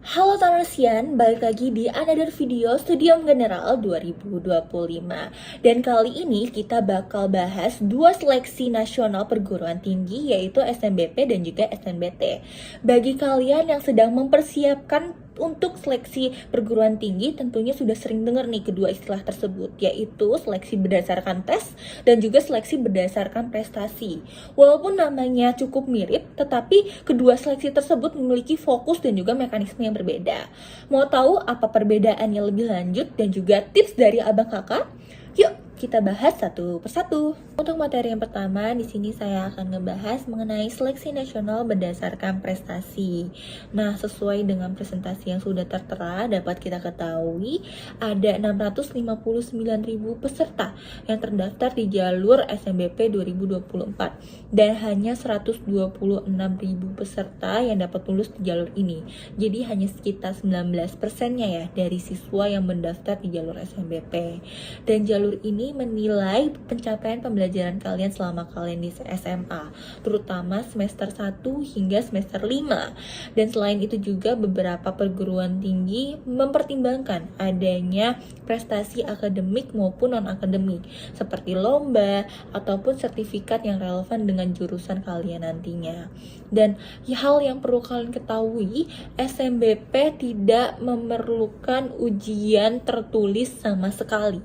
Halo Tanosian, balik lagi di another video Studium General 2025. Dan kali ini kita bakal bahas dua seleksi nasional perguruan tinggi, yaitu SNBP dan juga SNBT. Bagi kalian yang sedang mempersiapkan untuk seleksi perguruan tinggi, tentunya sudah sering dengar nih kedua istilah tersebut, yaitu seleksi berdasarkan tes dan juga seleksi berdasarkan prestasi. Walaupun namanya cukup mirip, tetapi kedua seleksi tersebut memiliki fokus dan juga mekanisme yang berbeda. Mau tahu apa perbedaannya lebih lanjut dan juga tips dari abang kakak? Yuk kita bahas satu persatu. Untuk materi yang pertama, di sini saya akan ngebahas mengenai seleksi nasional berdasarkan prestasi. Nah, sesuai dengan presentasi yang sudah tertera, dapat kita ketahui ada 659.000 peserta yang terdaftar di jalur SNBP 2024 dan hanya 126.000 peserta yang dapat lulus di jalur ini. Jadi hanya sekitar 19%-nya ya dari siswa yang mendaftar di jalur SNBP. Dan jalur ini menilai pencapaian pembelajaran kalian selama kalian di SMA, terutama semester 1 hingga semester 5. Dan selain itu juga beberapa perguruan tinggi mempertimbangkan adanya prestasi akademik maupun non-akademik, seperti lomba ataupun sertifikat yang relevan dengan jurusan kalian nantinya. Dan hal yang perlu kalian ketahui, SNBP tidak memerlukan ujian tertulis sama sekali.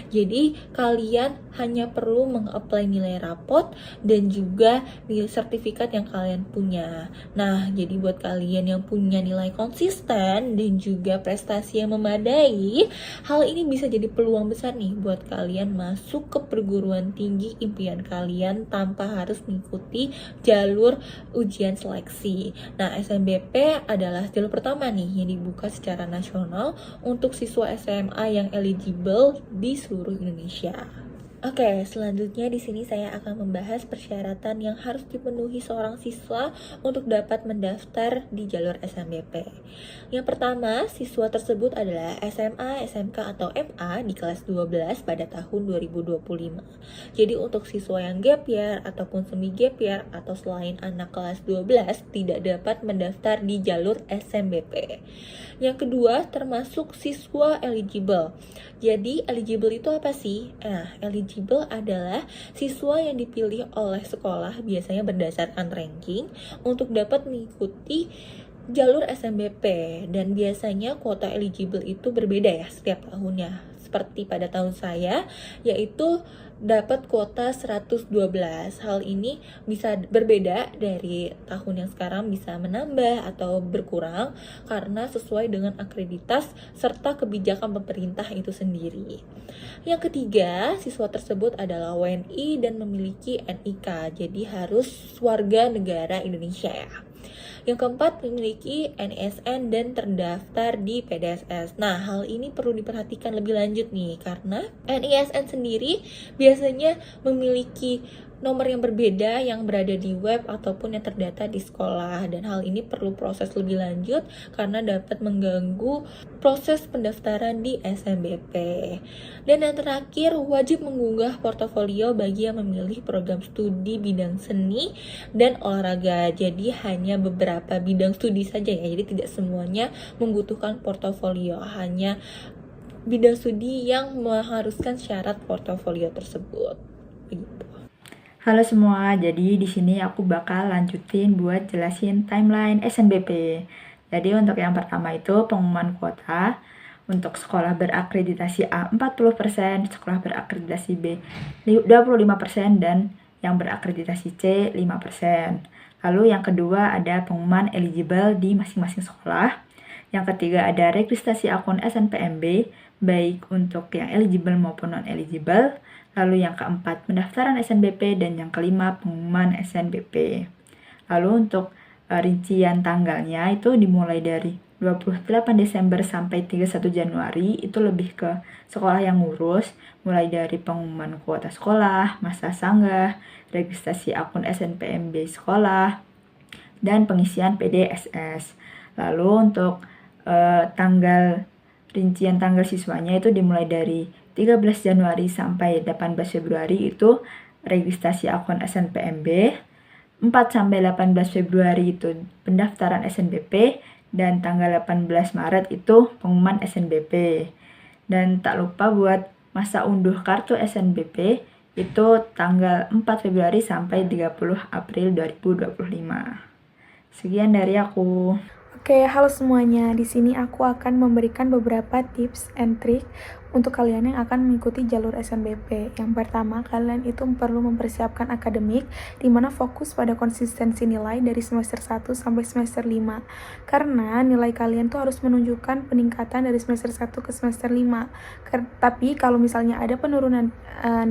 Jadi kalian hanya perlu mengapply nilai rapot dan juga nilai sertifikat yang kalian punya. Nah, jadi buat kalian yang punya nilai konsisten dan juga prestasi yang memadai, hal ini bisa jadi peluang besar nih buat kalian masuk ke perguruan tinggi impian kalian tanpa harus mengikuti jalur ujian seleksi. Nah, SNBP adalah jalur pertama nih yang dibuka secara nasional untuk siswa SMA yang eligible di seluruh Indonesia. Oke, selanjutnya di sini saya akan membahas persyaratan yang harus dipenuhi seorang siswa untuk dapat mendaftar di jalur SNBP. Yang pertama, siswa tersebut adalah SMA, SMK, atau MA di kelas 12 pada tahun 2025. Jadi untuk siswa yang gap year ataupun semi gap year atau selain anak kelas 12 tidak dapat mendaftar di jalur SNBP. Yang kedua, termasuk siswa eligible. Jadi eligible itu apa sih? Nah, eligible adalah siswa yang dipilih oleh sekolah biasanya berdasarkan ranking untuk dapat mengikuti jalur SNBP, dan biasanya kuota eligible itu berbeda ya setiap tahunnya. Seperti pada tahun saya, yaitu dapat kuota 112. Hal ini bisa berbeda dari tahun yang sekarang, bisa menambah atau berkurang karena sesuai dengan akreditas serta kebijakan pemerintah itu sendiri. Yang ketiga, siswa tersebut adalah WNI dan memiliki NIK, jadi harus warga negara Indonesia ya. Yang keempat, memiliki NISN dan terdaftar di PDSS. Nah, hal ini perlu diperhatikan lebih lanjut nih, karena NISN sendiri biasanya memiliki nomor yang berbeda yang berada di web ataupun yang terdata di sekolah, dan hal ini perlu proses lebih lanjut karena dapat mengganggu proses pendaftaran di SNBP. Dan yang terakhir, wajib mengunggah portofolio bagi yang memilih program studi bidang seni dan olahraga. Jadi hanya beberapa bidang studi saja ya, jadi tidak semuanya membutuhkan portofolio, hanya bidang studi yang mengharuskan syarat portofolio tersebut. Begitu. Halo semua, jadi di sini aku bakal lanjutin buat jelasin timeline SNBP. Jadi untuk yang pertama itu pengumuman kuota untuk sekolah berakreditasi A 40%, sekolah berakreditasi B 25%, dan yang berakreditasi C 5%. Lalu yang kedua ada pengumuman eligible di masing-masing sekolah. Yang ketiga ada registrasi akun SNPMB, baik untuk yang eligible maupun non-eligible. Lalu yang keempat, pendaftaran SNBP, dan yang kelima, pengumuman SNBP. Lalu untuk rincian tanggalnya itu dimulai dari 28 Desember sampai 31 Januari, itu lebih ke sekolah yang ngurus, mulai dari pengumuman kuota sekolah, masa sanggah, registrasi akun SNPMB sekolah, dan pengisian PDSS. Lalu untuk rincian tanggal siswanya itu dimulai dari 13 Januari sampai 18 Februari itu registrasi akun SNPMB, 4 sampai 18 Februari itu pendaftaran SNBP, Dan tanggal 18 Maret itu pengumuman SNBP. Dan tak lupa buat masa unduh kartu SNBP itu tanggal 4 Februari sampai 30 April 2025. Sekian dari aku. Oke, halo semuanya. Di sini aku akan memberikan beberapa tips and trick untuk kalian yang akan mengikuti jalur SNBP. Yang pertama, kalian itu perlu mempersiapkan akademik, di mana fokus pada konsistensi nilai dari semester 1 sampai semester 5. Karena nilai kalian tuh harus menunjukkan peningkatan dari semester 1 ke semester 5. Tapi kalau misalnya ada penurunan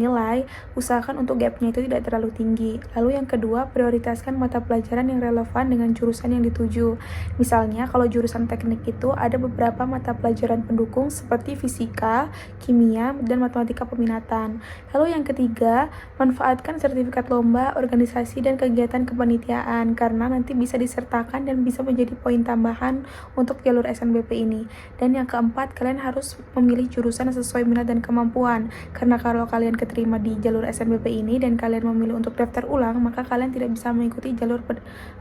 nilai, usahakan untuk gapnya itu tidak terlalu tinggi. Lalu yang kedua, prioritaskan mata pelajaran yang relevan dengan jurusan yang dituju. Misalnya, kalau jurusan teknik itu ada beberapa mata pelajaran pendukung seperti fisika, kimia, dan matematika peminatan. Lalu yang ketiga, manfaatkan sertifikat lomba, organisasi, dan kegiatan kepanitiaan karena nanti bisa disertakan dan bisa menjadi poin tambahan untuk jalur SNBP ini. Dan yang keempat, kalian harus memilih jurusan sesuai minat dan kemampuan karena kalau kalian keterima di jalur SNBP ini dan kalian memilih untuk daftar ulang, maka kalian tidak bisa mengikuti jalur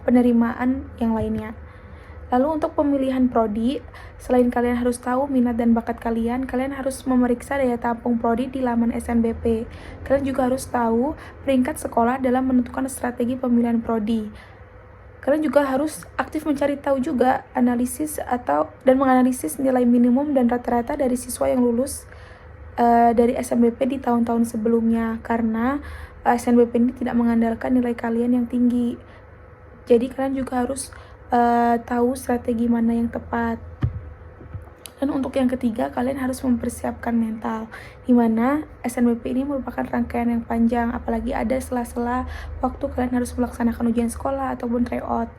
penerimaan yang lainnya. Lalu untuk pemilihan prodi, selain kalian harus tahu minat dan bakat kalian harus memeriksa daya tampung prodi di laman SNBP. Kalian juga harus tahu peringkat sekolah dalam menentukan strategi pemilihan prodi. Kalian juga harus aktif mencari tahu juga dan menganalisis nilai minimum dan rata-rata dari siswa yang lulus dari SNBP di tahun-tahun sebelumnya karena SNBP ini tidak mengandalkan nilai kalian yang tinggi. Jadi kalian juga harus tahu strategi mana yang tepat. Dan untuk yang ketiga, kalian harus mempersiapkan mental, di mana SNBP ini merupakan rangkaian yang panjang, apalagi ada sela-sela waktu kalian harus melaksanakan ujian sekolah ataupun tryout.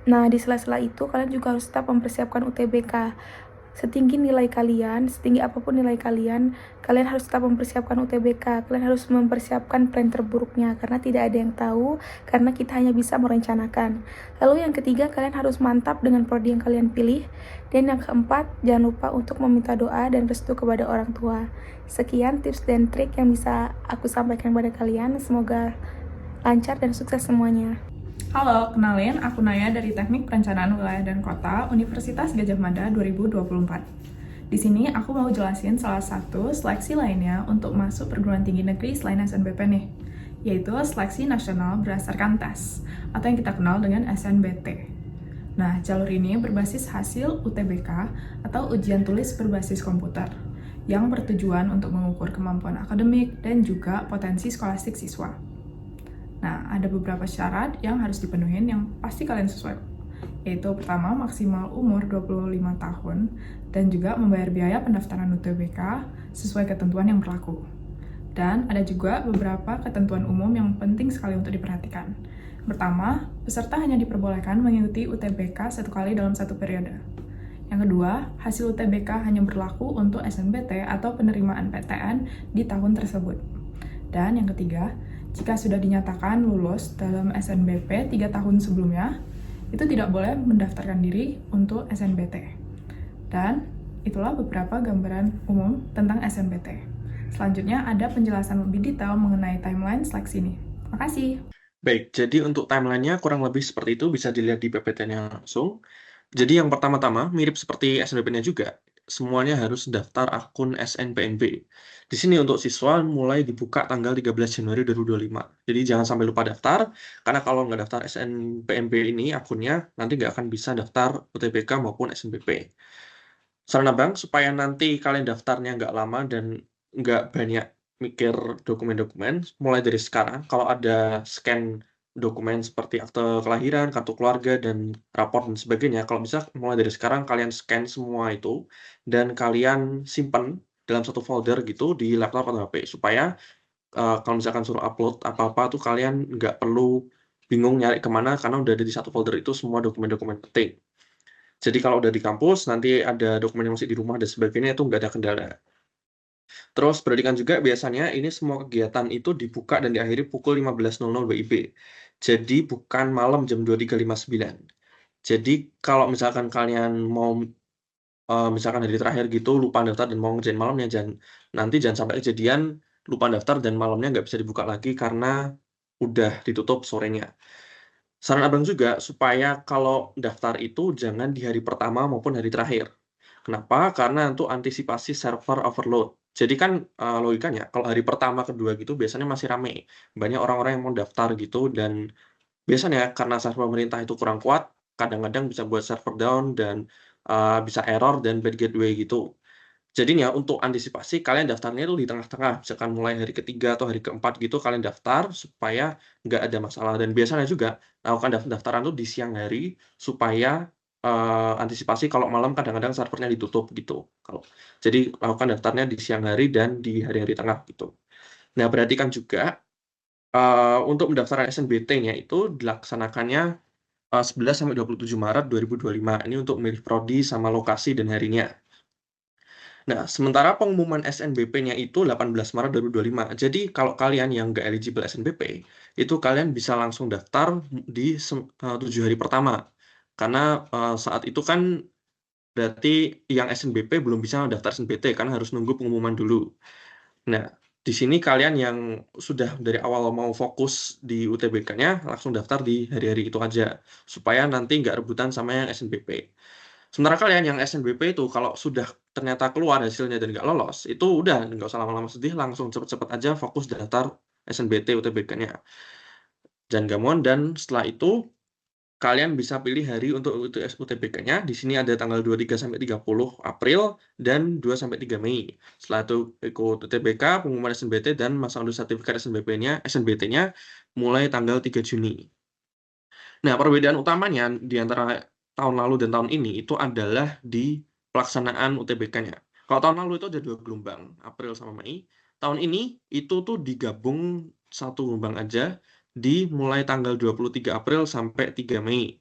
Nah, di sela-sela itu kalian juga harus tetap mempersiapkan UTBK. Setinggi apapun nilai kalian harus tetap mempersiapkan UTBK. Kalian harus mempersiapkan plan terburuknya karena tidak ada yang tahu, karena kita hanya bisa merencanakan. Lalu yang ketiga, kalian harus mantap dengan prodi yang kalian pilih. Dan yang keempat, jangan lupa untuk meminta doa dan restu kepada orang tua. Sekian tips dan trik yang bisa aku sampaikan kepada kalian. Semoga lancar dan sukses semuanya. Halo, kenalin, aku Naya dari Teknik Perencanaan Wilayah dan Kota, Universitas Gadjah Mada 2024. Di sini aku mau jelasin salah satu seleksi lainnya untuk masuk perguruan tinggi negeri selain SNBP nih, yaitu seleksi nasional berdasarkan tes, atau yang kita kenal dengan SNBT. Nah, jalur ini berbasis hasil UTBK atau ujian tulis berbasis komputer, yang bertujuan untuk mengukur kemampuan akademik dan juga potensi skolastik siswa. Nah, ada beberapa syarat yang harus dipenuhin yang pasti kalian sesuai, yaitu pertama, maksimal umur 25 tahun, dan juga membayar biaya pendaftaran UTBK sesuai ketentuan yang berlaku. Dan ada juga beberapa ketentuan umum yang penting sekali untuk diperhatikan. Pertama, peserta hanya diperbolehkan mengikuti UTBK 1 kali dalam 1 periode. Yang kedua, hasil UTBK hanya berlaku untuk SNBT atau penerimaan PTN di tahun tersebut. Dan yang ketiga, jika sudah dinyatakan lulus dalam SNBP 3 tahun sebelumnya, itu tidak boleh mendaftarkan diri untuk SNBT. Dan itulah beberapa gambaran umum tentang SNBT. Selanjutnya ada penjelasan lebih detail mengenai timeline seleksi ini. Makasih. Baik, jadi untuk timeline-nya kurang lebih seperti itu, bisa dilihat di PPT-nya langsung. Jadi yang pertama-tama, mirip seperti SNBP-nya juga, semuanya harus daftar akun SNPNB. Di sini untuk siswa mulai dibuka tanggal 13 Januari 2025. Jadi jangan sampai lupa daftar, karena kalau nggak daftar SNPNB ini akunnya, nanti nggak akan bisa daftar UTBK maupun SNBP. Saran abang, supaya nanti kalian daftarnya nggak lama dan nggak banyak mikir dokumen-dokumen, mulai dari sekarang, kalau ada scan dokumen seperti akte kelahiran, kartu keluarga, dan rapor dan sebagainya, kalau bisa mulai dari sekarang kalian scan semua itu, dan kalian simpan dalam satu folder gitu di laptop atau HP, supaya kalau misalkan suruh upload apa-apa tuh kalian nggak perlu bingung nyari kemana, karena udah ada di satu folder itu semua dokumen-dokumen penting. Jadi kalau udah di kampus, nanti ada dokumen yang masih di rumah dan sebagainya, itu nggak ada kendala. Terus pendidikan juga biasanya ini semua kegiatan itu dibuka dan diakhiri pukul 15.00 WIB. Jadi bukan malam jam 23.59. Jadi kalau misalkan kalian mau misalkan hari terakhir gitu lupa daftar dan mau ngerjain malamnya, nanti jangan sampai kejadian lupa daftar dan malamnya nggak bisa dibuka lagi karena udah ditutup sorenya. Saran Abang juga supaya kalau daftar itu jangan di hari pertama maupun hari terakhir. Kenapa? Karena untuk antisipasi server overload. Jadi kan, logikanya kalau hari pertama, kedua gitu biasanya masih rame, banyak orang-orang yang mau daftar gitu dan biasanya karena server pemerintah itu kurang kuat, kadang-kadang bisa buat server down dan, bisa error dan bad gateway gitu. Jadinya untuk antisipasi kalian daftarnya itu di tengah-tengah, misalkan mulai hari ketiga atau hari keempat gitu kalian daftar supaya nggak ada masalah dan biasanya juga lakukan daftaran tuh di siang hari supaya, antisipasi kalau malam kadang-kadang servernya ditutup gitu, jadi lakukan daftarnya di siang hari dan di hari-hari tengah gitu. Nah, perhatikan juga, untuk pendaftaran SNBT-nya itu dilaksanakannya, 11 sampai 27 Maret 2025. Ini untuk milih prodi sama lokasi dan harinya. Nah, sementara pengumuman SNBP-nya itu 18 Maret 2025. Jadi kalau kalian yang nggak eligible SNBP, itu kalian bisa langsung daftar di 7 hari pertama. Karena, saat itu kan berarti yang SNBP belum bisa daftar SNBT, karena harus nunggu pengumuman dulu. Nah, di sini kalian yang sudah dari awal mau fokus di UTBK-nya, langsung daftar di hari-hari itu aja, supaya nanti nggak rebutan sama yang SNBP. Sementara kalian yang SNBP itu kalau sudah ternyata keluar hasilnya dan nggak lolos, itu udah nggak usah lama-lama sedih, langsung cepet-cepet aja fokus daftar SNBT UTBK-nya. Jangan gamon dan setelah itu kalian bisa pilih hari untuk UTBK-nya. Di sini ada tanggal 23 sampai 30 April dan 2 sampai 3 Mei. Setelah itu ikut UTBK, pengumuman SNBT dan masa unduh sertifikat SNBT-nya mulai tanggal 3 Juni. Nah, perbedaan utamanya di antara tahun lalu dan tahun ini itu adalah di pelaksanaan UTBK-nya. Kalau tahun lalu itu ada 2 gelombang, April sama Mei. Tahun ini itu tuh digabung 1 gelombang aja, di mulai tanggal 23 April sampai 3 Mei.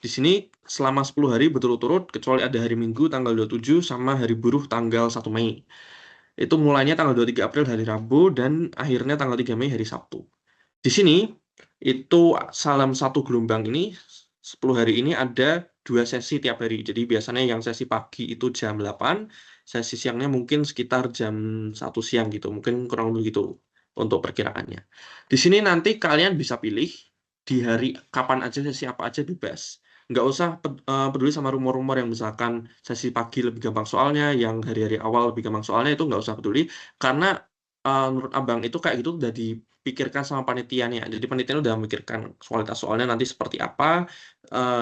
Di sini selama 10 hari berturut-turut, kecuali ada hari Minggu tanggal 27 sama hari buruh tanggal 1 Mei. Itu mulainya tanggal 23 April hari Rabu dan akhirnya tanggal 3 Mei hari Sabtu. Di sini, itu dalam 1 gelombang ini, 10 hari ini ada 2 sesi tiap hari. Jadi biasanya yang sesi pagi itu jam 8, sesi siangnya mungkin sekitar jam 1 siang gitu, mungkin kurang lebih gitu untuk perkiraannya. Di sini nanti kalian bisa pilih di hari kapan aja, sesi apa aja bebas. Nggak usah peduli sama rumor-rumor yang misalkan sesi pagi lebih gampang soalnya, yang hari-hari awal lebih gampang soalnya, itu nggak usah peduli, karena menurut Abang itu kayak gitu udah dipikirkan sama panitianya. Jadi panitianya udah memikirkan kualitas soalnya nanti seperti apa,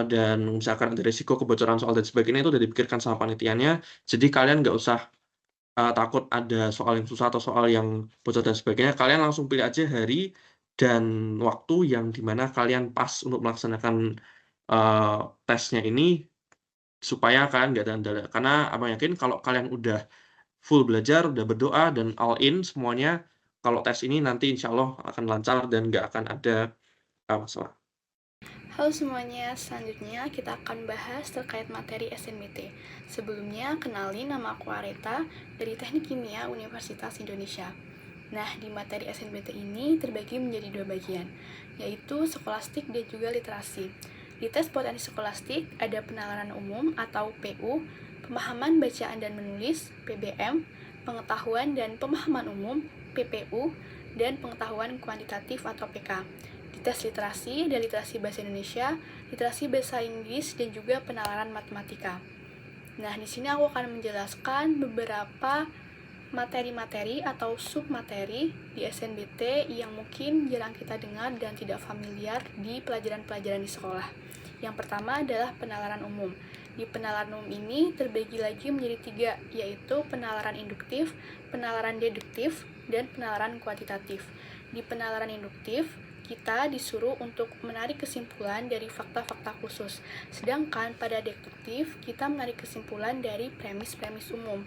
dan misalkan ada risiko kebocoran soal dan sebagainya itu udah dipikirkan sama panitianya. Jadi kalian nggak usah, takut ada soal yang susah atau soal yang bocor dan sebagainya. Kalian langsung pilih aja hari dan waktu yang dimana kalian pas untuk melaksanakan, tesnya ini, supaya kalian nggak ada kendala. Karena Abang yakin kalau kalian udah full belajar, udah berdoa, dan all in semuanya, kalau tes ini nanti insya Allah akan lancar dan nggak akan ada masalah. Halo semuanya, selanjutnya kita akan bahas terkait materi SNBT. Sebelumnya, kenalin nama aku Areta dari Teknik Kimia Universitas Indonesia. Nah, di materi SNBT ini terbagi menjadi 2 bagian, yaitu skolastik dan juga literasi. Di tes potensi skolastik ada penalaran umum atau PU, pemahaman bacaan dan menulis PBM, pengetahuan dan pemahaman umum PPU, dan pengetahuan kuantitatif atau PK. Di tes literasi ada literasi bahasa Indonesia, literasi bahasa Inggris, dan juga penalaran matematika. Nah, di sini aku akan menjelaskan beberapa materi-materi atau submateri di SNBT yang mungkin jarang kita dengar dan tidak familiar di pelajaran-pelajaran di sekolah. Yang pertama adalah penalaran umum. Di penalaran umum ini terbagi lagi menjadi 3, yaitu penalaran induktif, penalaran deduktif, dan penalaran kuantitatif. Di penalaran induktif, kita disuruh untuk menarik kesimpulan dari fakta-fakta khusus. Sedangkan pada deduktif, kita menarik kesimpulan dari premis-premis umum.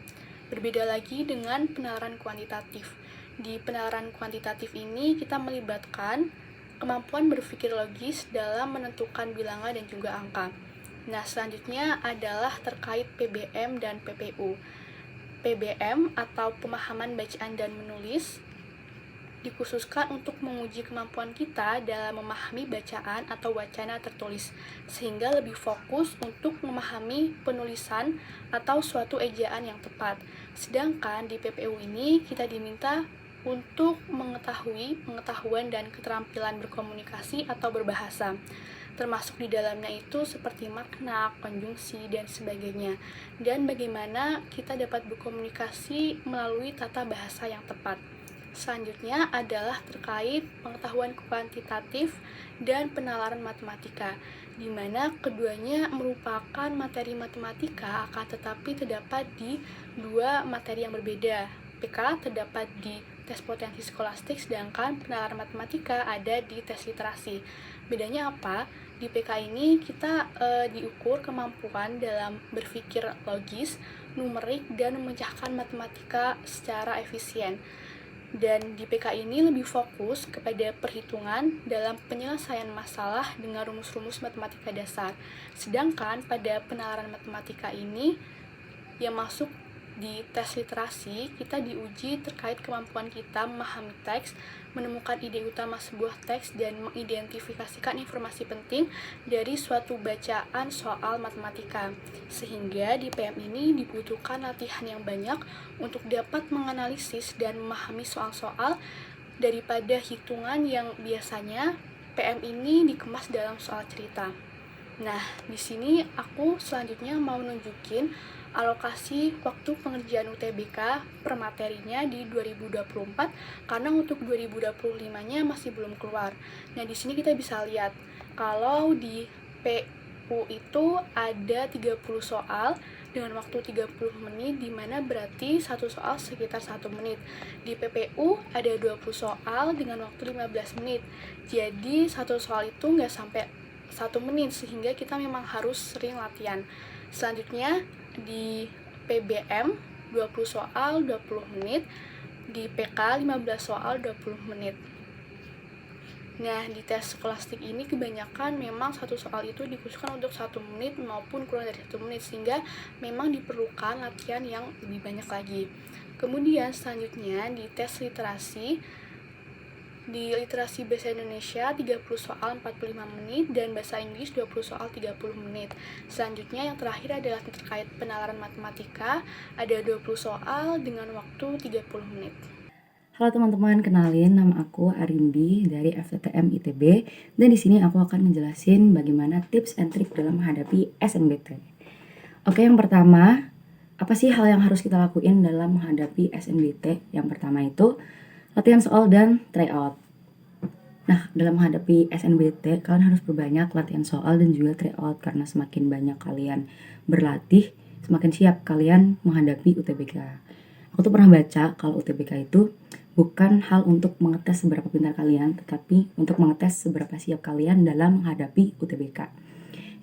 Berbeda lagi dengan penalaran kuantitatif. Di penalaran kuantitatif ini, kita melibatkan kemampuan berpikir logis dalam menentukan bilangan dan juga angka. Nah, selanjutnya adalah terkait PBM dan PPU. PBM atau pemahaman bacaan dan menulis dikhususkan untuk menguji kemampuan kita dalam memahami bacaan atau wacana tertulis, sehingga lebih fokus untuk memahami penulisan atau suatu ejaan yang tepat. Sedangkan di PPU ini kita diminta untuk mengetahui pengetahuan dan keterampilan berkomunikasi atau berbahasa. termasuk di dalamnya itu seperti makna, konjungsi, dan sebagainya, dan bagaimana kita dapat berkomunikasi melalui tata bahasa yang tepat. Selanjutnya adalah terkait pengetahuan kuantitatif dan penalaran matematika, di mana keduanya merupakan materi matematika akan tetapi terdapat di dua materi yang berbeda. PK terdapat di tes potensi skolastik, sedangkan penalaran matematika ada di tes literasi. Bedanya apa? Di PK ini kita diukur kemampuan dalam berpikir logis, numerik, dan memecahkan matematika secara efisien. Dan di PK ini lebih fokus kepada perhitungan dalam penyelesaian masalah dengan rumus-rumus matematika dasar. Sedangkan pada penalaran matematika ini yang masuk di tes literasi, kita diuji terkait kemampuan kita memahami teks, menemukan ide utama sebuah teks, dan mengidentifikasikan informasi penting dari suatu bacaan soal matematika. Sehingga di PM ini dibutuhkan latihan yang banyak untuk dapat menganalisis dan memahami soal-soal daripada hitungan yang biasanya PM ini dikemas dalam soal cerita. Nah, di sini aku selanjutnya mau nunjukin alokasi waktu pengerjaan UTBK per materinya di 2024 karena untuk 2025-nya masih belum keluar. Nah, di sini kita bisa lihat kalau di PU itu ada 30 soal dengan waktu 30 menit, di mana berarti satu soal sekitar 1 menit. Di PPU ada 20 soal dengan waktu 15 menit. Jadi satu soal itu nggak sampai 1 menit, sehingga kita memang harus sering latihan. Selanjutnya di PBM 20 soal 20 menit, di PK 15 soal 20 menit. Nah, di tes skolastik ini kebanyakan memang satu soal itu dikhususkan untuk 1 menit maupun kurang dari 1 menit, sehingga memang diperlukan latihan yang lebih banyak lagi. Kemudian selanjutnya di tes literasi, di literasi bahasa Indonesia 30 soal 45 menit dan bahasa Inggris 20 soal 30 menit. Selanjutnya yang terakhir adalah terkait penalaran matematika, ada 20 soal dengan waktu 30 menit. Halo teman-teman, kenalin nama aku Arimbi dari FTTM ITB, dan di sini aku akan ngejelasin bagaimana tips and trick dalam menghadapi SNBT. Oke, yang pertama, apa sih hal yang harus kita lakuin dalam menghadapi SNBT? Yang pertama itu latihan soal dan tryout. Nah, dalam menghadapi SNBT, kalian harus perbanyak latihan soal dan juga tryout, karena semakin banyak kalian berlatih, semakin siap kalian menghadapi UTBK. Aku tuh pernah baca kalau UTBK itu bukan hal untuk mengetes seberapa pintar kalian, tetapi untuk mengetes seberapa siap kalian dalam menghadapi UTBK.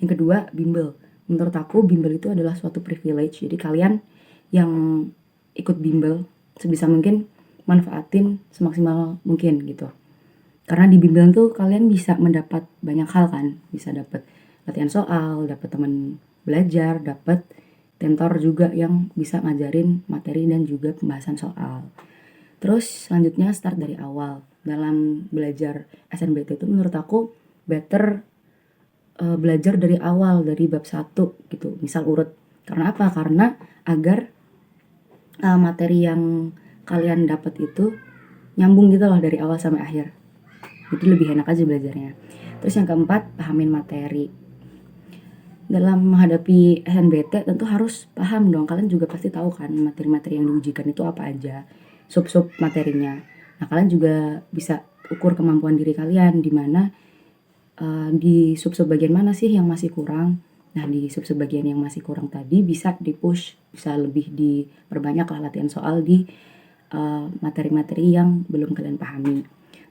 Yang kedua, bimbel. Menurut aku, bimbel itu adalah suatu privilege. Jadi kalian yang ikut bimbel sebisa mungkin manfaatin semaksimal mungkin gitu. Karena di bimbel tuh kalian bisa mendapat banyak hal kan. Bisa dapat latihan soal, dapat teman belajar, dapat tentor juga yang bisa ngajarin materi dan juga pembahasan soal. Terus selanjutnya start dari awal. Dalam belajar SNBT itu menurut aku better belajar dari awal, dari bab 1 gitu. Misal urut. Karena apa? Karena agar materi yang kalian dapat itu nyambung gitu loh dari awal sampai akhir. Jadi lebih enak aja belajarnya. Terus yang keempat, pahamin materi. Dalam menghadapi SNBT tentu harus paham dong. Kalian juga pasti tahu kan materi-materi yang diujikan itu apa aja, sub-sub materinya. Nah, kalian juga bisa ukur kemampuan diri kalian di mana di sub-sub bagian mana sih yang masih kurang. Nah, di sub-sub bagian yang masih kurang tadi bisa di-push, bisa lebih diperbanyak lah latihan soal di materi-materi yang belum kalian pahami.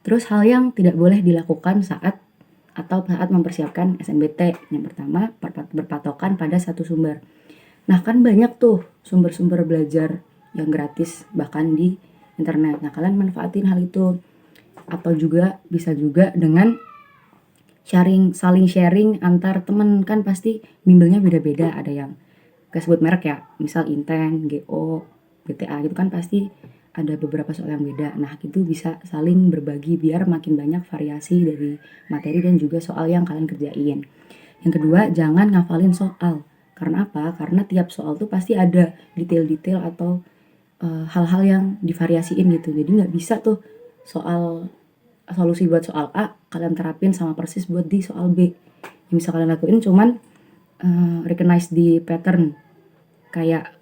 Terus hal yang tidak boleh dilakukan saat mempersiapkan SNBT. Yang pertama, berpatokan pada satu sumber. Nah, kan banyak tuh sumber-sumber belajar yang gratis bahkan di internet. Nah, kalian manfaatin hal itu. Atau juga bisa juga dengan saling sharing antar temen. Kan pasti bimbelnya beda-beda, ada yang sebut merek ya, misal Inten, GO, BTA gitu kan pasti ada beberapa soal yang beda. Nah, itu bisa saling berbagi biar makin banyak variasi dari materi dan juga soal yang kalian kerjain. Yang kedua, jangan ngafalin soal. Karena apa? Karena tiap soal tuh pasti ada detail-detail atau hal-hal yang divariasiin gitu. Jadi nggak bisa tuh solusi buat soal A kalian terapin sama persis buat di soal B. yang bisa kalian lakuin cuman recognize di pattern, kayak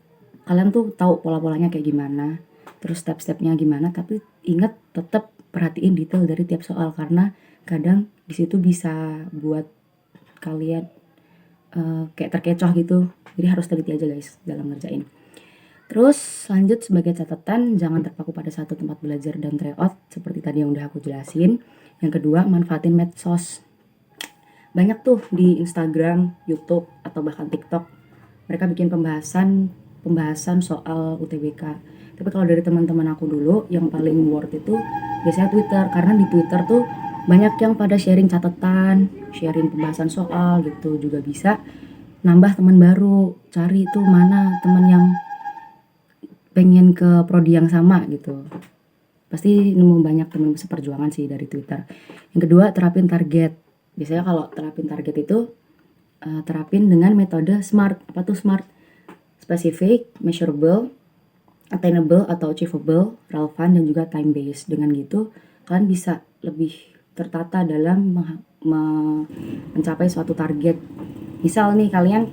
kalian tuh tahu pola-polanya kayak gimana, terus step-stepnya gimana, tapi ingat tetap perhatiin detail dari tiap soal karena kadang di situ bisa buat kalian kayak terkecoh gitu. Jadi harus teliti aja guys dalam ngerjain. Terus lanjut sebagai catatan, jangan terpaku pada satu tempat belajar dan tryout seperti tadi yang udah aku jelasin. Yang kedua, manfaatin medsos. Banyak tuh di Instagram, YouTube, atau bahkan TikTok. Mereka bikin pembahasan soal UTBK. Tapi kalau dari teman-teman aku dulu, yang paling worth itu biasanya Twitter. Karena di Twitter tuh banyak yang pada sharing catatan, sharing pembahasan soal gitu. Juga bisa nambah teman baru, cari tuh mana teman yang pengen ke prodi yang sama gitu. Pasti nemu banyak teman seperjuangan sih dari Twitter. Yang kedua, terapin target. Biasanya kalau terapin target itu terapin dengan metode SMART. Apa tuh SMART? Specific, measurable, attainable atau achievable, relevant, dan juga time based. Dengan gitu kalian bisa lebih tertata dalam mencapai suatu target. Misal nih kalian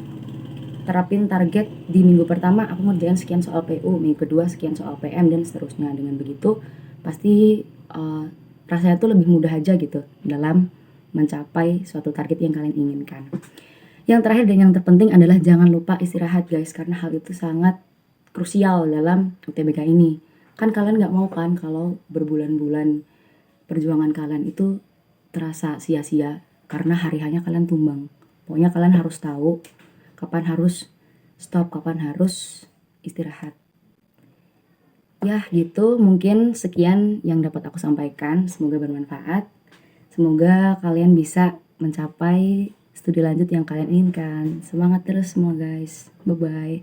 terapin target di minggu pertama aku ngerjain sekian soal PU, minggu kedua sekian soal PM, dan seterusnya. Dengan begitu pasti rasanya tuh lebih mudah aja gitu dalam mencapai suatu target yang kalian inginkan. Yang terakhir dan yang terpenting adalah jangan lupa istirahat guys, karena hal itu sangat krusial dalam UTBK ini. Kan kalian gak mau kan kalau berbulan-bulan perjuangan kalian itu terasa sia-sia karena hari-harinya kalian tumbang. Pokoknya kalian harus tahu kapan harus stop, kapan harus istirahat. Ya gitu, mungkin sekian yang dapat aku sampaikan. Semoga bermanfaat. Semoga kalian bisa mencapai studi lanjut yang kalian inginkan. Semangat terus semua guys. Bye-bye.